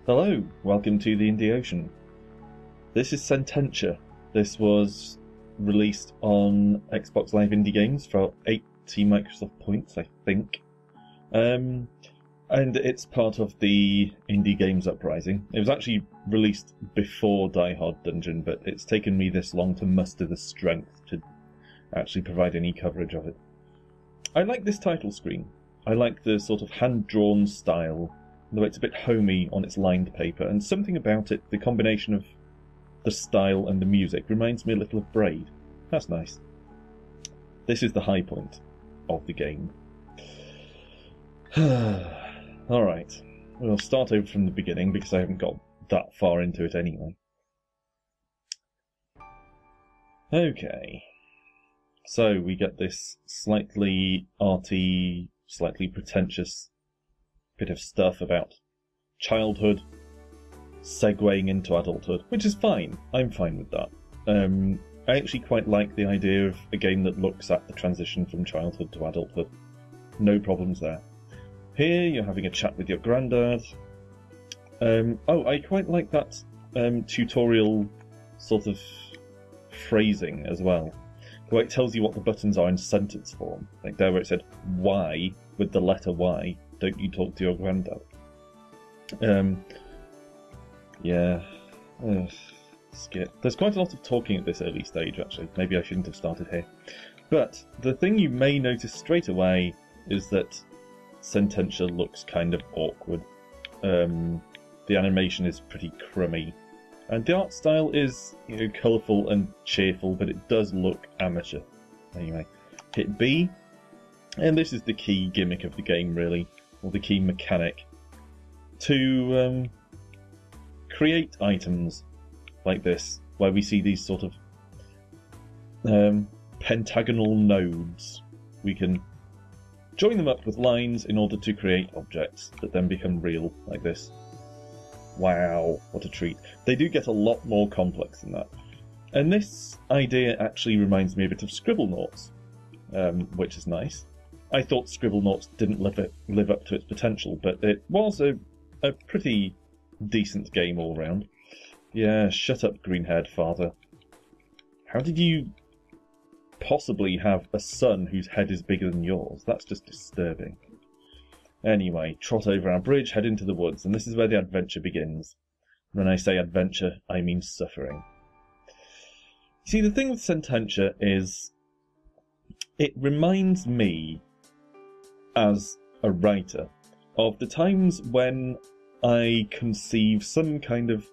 Hello, welcome to the Indie Ocean. This is Sententia. This was released on Xbox Live Indie Games for 80 Microsoft points, I think. And it's part of the Indie Games Uprising. It was actually released before Die Hard Dungeon, but it's taken me this long to muster the strength to actually provide any coverage of it. I like this title screen. I like the sort of hand-drawn style, the way it's a bit homey on its lined paper, and something about it, the combination of the style and the music, reminds me a little of Braid. That's nice. This is the high point of the game. Alright, we'll start over from the beginning because I haven't got that far into it anyway. Okay, so we get this slightly arty, slightly pretentious bit of stuff about childhood segueing into adulthood, which is fine. I'm fine with that. I actually quite like the idea of a game that looks at the transition from childhood to adulthood. No problems there. Here you're having a chat with your granddad. I quite like that tutorial sort of phrasing as well. The way it tells you what the buttons are in sentence form. Like there where it said Y with the letter Y. Don't you talk to your granddad? Yeah. Skip. There's quite a lot of talking at this early stage, actually. Maybe I shouldn't have started here. But the thing you may notice straight away is that Sententia looks kind of awkward. The animation is pretty crummy. And the art style is, colourful and cheerful, but it does look amateur. Anyway, hit B. And this is the key gimmick of the game, really. Or the key mechanic, to create items like this, where we see these sort of pentagonal nodes. We can join them up with lines in order to create objects that then become real, like this. Wow, what a treat. They do get a lot more complex than that. And this idea actually reminds me a bit of Scribblenauts, which is nice. I thought Scribblenauts didn't live up to its potential, but it was a pretty decent game all round. Yeah, shut up, green-haired father. How did you possibly have a son whose head is bigger than yours? That's just disturbing. Anyway, trot over our bridge, head into the woods, and this is where the adventure begins. When I say adventure, I mean suffering. See, the thing with Sententia is it reminds me, as a writer, of the times when I conceive some kind of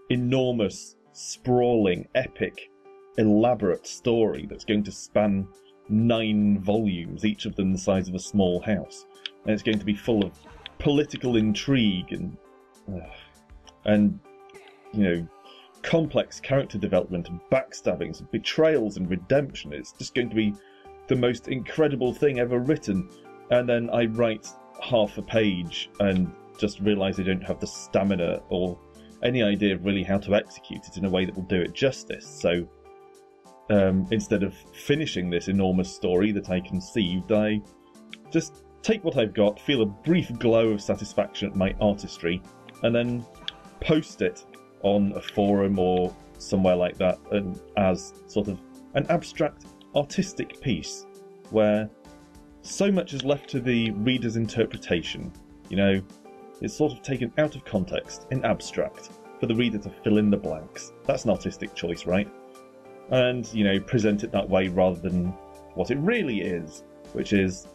enormous, sprawling, epic, elaborate story that's going to span 9 volumes, each of them the size of a small house. And it's going to be full of political intrigue and complex character development and backstabbings and betrayals and redemption. It's just going to be the most incredible thing ever written. And then I write half a page and just realise I don't have the stamina or any idea of really how to execute it in a way that will do it justice. So instead of finishing this enormous story that I conceived, I just take what I've got, feel a brief glow of satisfaction at my artistry, and then post it on a forum or somewhere like that and as sort of an abstract artistic piece where so much is left to the reader's interpretation. It's sort of taken out of context, in abstract, for the reader to fill in the blanks. That's an artistic choice, right? And, present it that way rather than what it really is, which is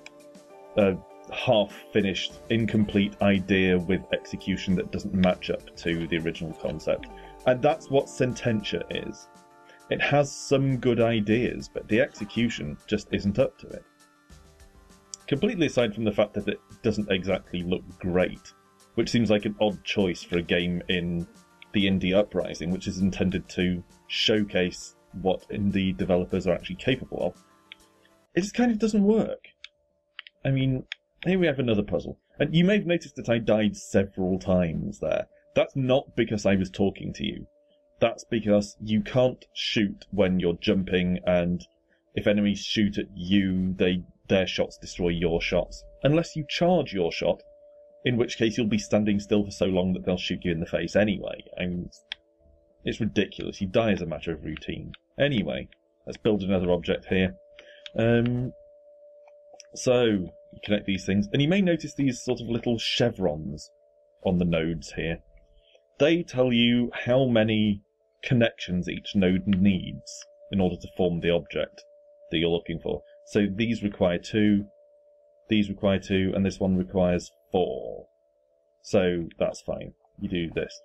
a half-finished, incomplete idea with execution that doesn't match up to the original concept. And that's what Sententia is. It has some good ideas, but the execution just isn't up to it. Completely aside from the fact that it doesn't exactly look great, which seems like an odd choice for a game in the Indie Uprising, which is intended to showcase what indie developers are actually capable of. It just kind of doesn't work. I mean, here we have another puzzle. And you may have noticed that I died several times there. That's not because I was talking to you. That's because you can't shoot when you're jumping, and if enemies shoot at you, their shots destroy your shots. Unless you charge your shot in which case you'll be standing still for so long that they'll shoot you in the face anyway. I mean, it's ridiculous. You die as a matter of routine. Anyway, let's build another object here. So, you connect these things, and you may notice these sort of little chevrons on the nodes here. They tell you how many connections each node needs in order to form the object that you're looking for. So these require 2, these require 2, and this one requires 4. So that's fine. You do this.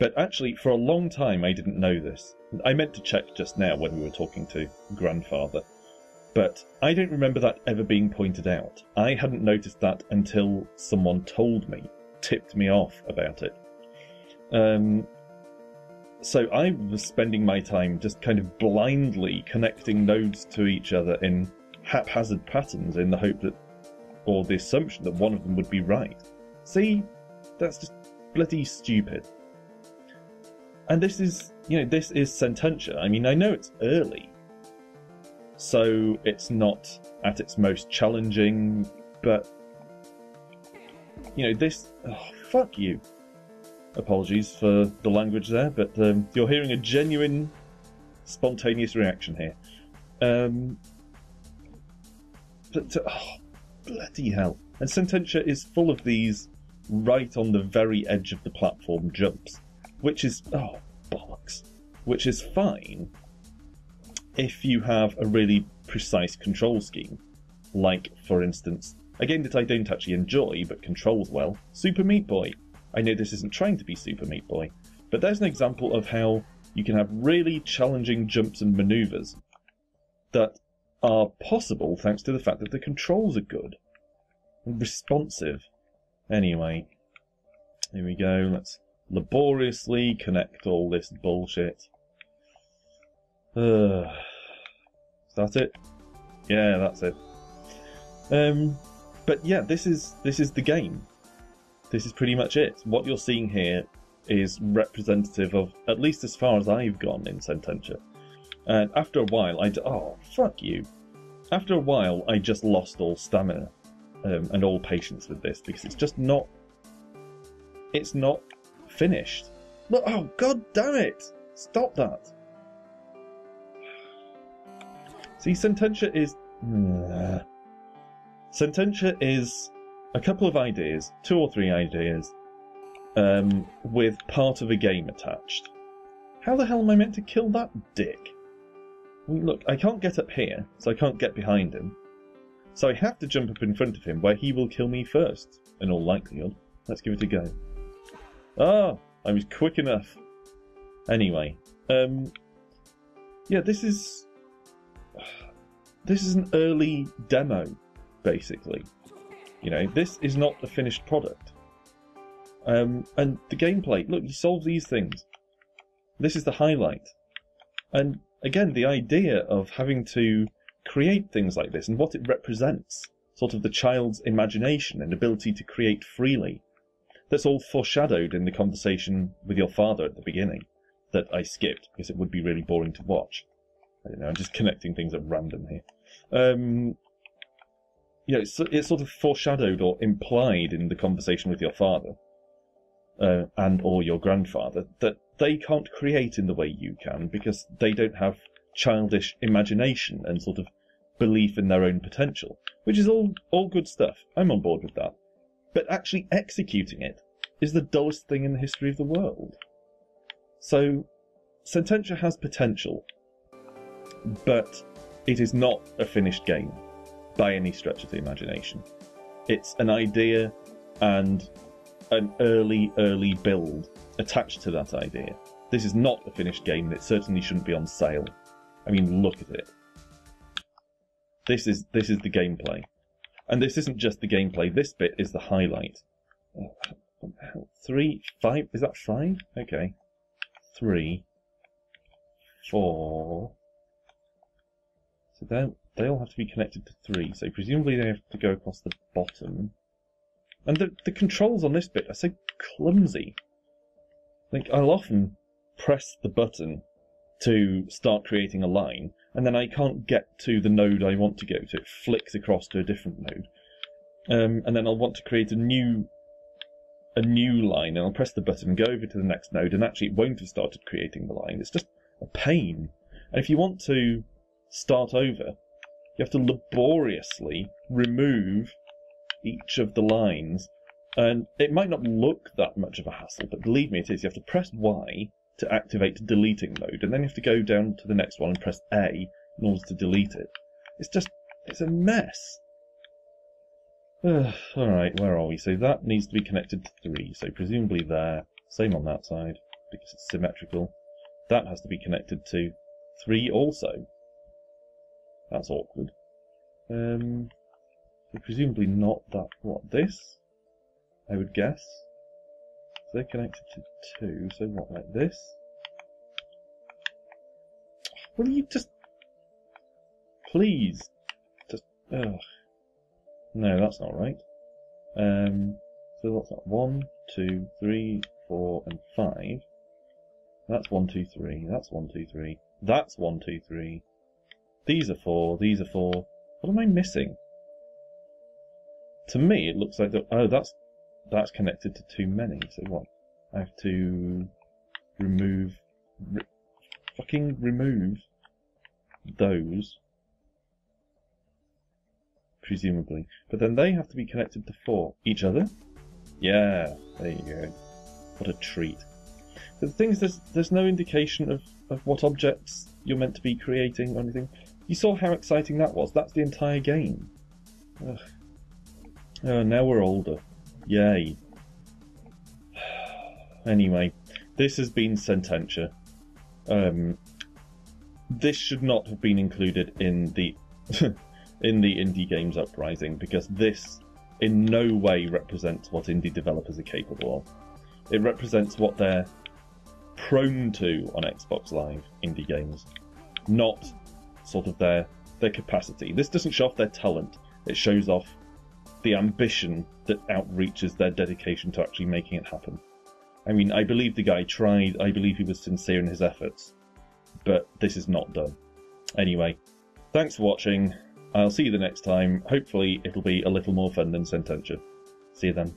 But actually, for a long time, I didn't know this. I meant to check just now when we were talking to Grandfather. But I don't remember that ever being pointed out. I hadn't noticed that until someone told me, tipped me off about it. So I was spending my time just kind of blindly connecting nodes to each other in haphazard patterns in the hope that, or the assumption that one of them would be right. See? That's just bloody stupid. And this is, this is Sententia. I mean, I know it's early, so it's not at its most challenging, but, this... Oh, fuck you. Apologies for the language there, but you're hearing a genuine, spontaneous reaction here. Bloody hell. And Sententia is full of these right on the very edge of the platform jumps, which is, oh, bollocks, which is fine if you have a really precise control scheme. Like, for instance, a game that I don't actually enjoy, but controls well, Super Meat Boy. I know this isn't trying to be Super Meat Boy, but there's an example of how you can have really challenging jumps and maneuvers that are possible thanks to the fact that the controls are good and responsive. Anyway, here we go. Let's laboriously connect all this bullshit. Is that it? Yeah, that's it. But yeah, this is the game. This is pretty much it. What you're seeing here is representative of, at least as far as I've gone in Sententia. And after a while, oh, fuck you. After a while, I just lost all stamina and all patience with this, because it's just not... It's not finished. Look, oh, god damn it! Stop that! See, Sententia is... Sententia is a couple of ideas, 2 or 3 ideas, with part of a game attached. How the hell am I meant to kill that dick? I mean, look, I can't get up here, so I can't get behind him. So I have to jump up in front of him, where he will kill me first, in all likelihood. Let's give it a go. Ah, I was quick enough. Anyway, yeah, this is an early demo, basically. This is not a finished product. And the gameplay, look, you solve these things. This is the highlight. And again, the idea of having to create things like this and what it represents, sort of the child's imagination and ability to create freely, that's all foreshadowed in the conversation with your father at the beginning, that I skipped because it would be really boring to watch. I don't know, I'm just connecting things at random here. It's sort of foreshadowed or implied in the conversation with your father and or your grandfather that they can't create in the way you can because they don't have childish imagination and sort of belief in their own potential, which is all good stuff. I'm on board with that. But actually executing it is the dullest thing in the history of the world. So, Sententia has potential, but it is not a finished game by any stretch of the imagination. It's an idea and an early build attached to that idea. This is not a finished game, and it certainly shouldn't be on sale. I mean, look at it. This is the gameplay. And this isn't just the gameplay, this bit is the highlight. 3, 5, is that 5? Okay. 3, 4... So they all have to be connected to 3, so presumably they have to go across the bottom. And the controls on this bit are so clumsy. Like, I'll often press the button to start creating a line, and then I can't get to the node I want to go to. It flicks across to a different node. And then I'll want to create a new a new line, and I'll press the button and go over to the next node, and actually it won't have started creating the line. It's just a pain. And if you want to start over, you have to laboriously remove each of the lines, and it might not look that much of a hassle, but believe me, it is. You have to press Y to activate deleting mode, and then you have to go down to the next one and press A in order to delete it. It's a mess. Alright, where are we? So that needs to be connected to 3, so presumably there. Same on that side, because it's symmetrical. That has to be connected to 3 also. That's awkward. So presumably not that. What, this? I would guess. So they're connected to 2, so what, like this? Will you just... Please. Just... Ugh. No, that's not right. So what's that? 1, 2, 3, 4, and 5. That's 1, 2, 3. That's 1, 2, 3. That's 1, 2, 3. These are 4. These are 4. What am I missing? To me, it looks like that's connected to too many. So what? I have to remove, fucking remove those, presumably. But then they have to be connected to 4. Each other? Yeah, there you go. What a treat. But the thing is, there's no indication of what objects you're meant to be creating or anything. You saw how exciting that was. That's the entire game. Ugh. Oh, now we're older. Yay. Anyway, this has been Sententia. This should not have been included in the in the Indie Games Uprising, because this in no way represents what indie developers are capable of. It represents what they're prone to on Xbox Live indie games, not sort of their capacity. This doesn't show off their talent. It shows off the ambition that outreaches their dedication to actually making it happen. I mean, I believe the guy tried, I believe he was sincere in his efforts, but this is not done. Anyway, thanks for watching. I'll see you the next time. Hopefully it'll be a little more fun than Sententia. See you then.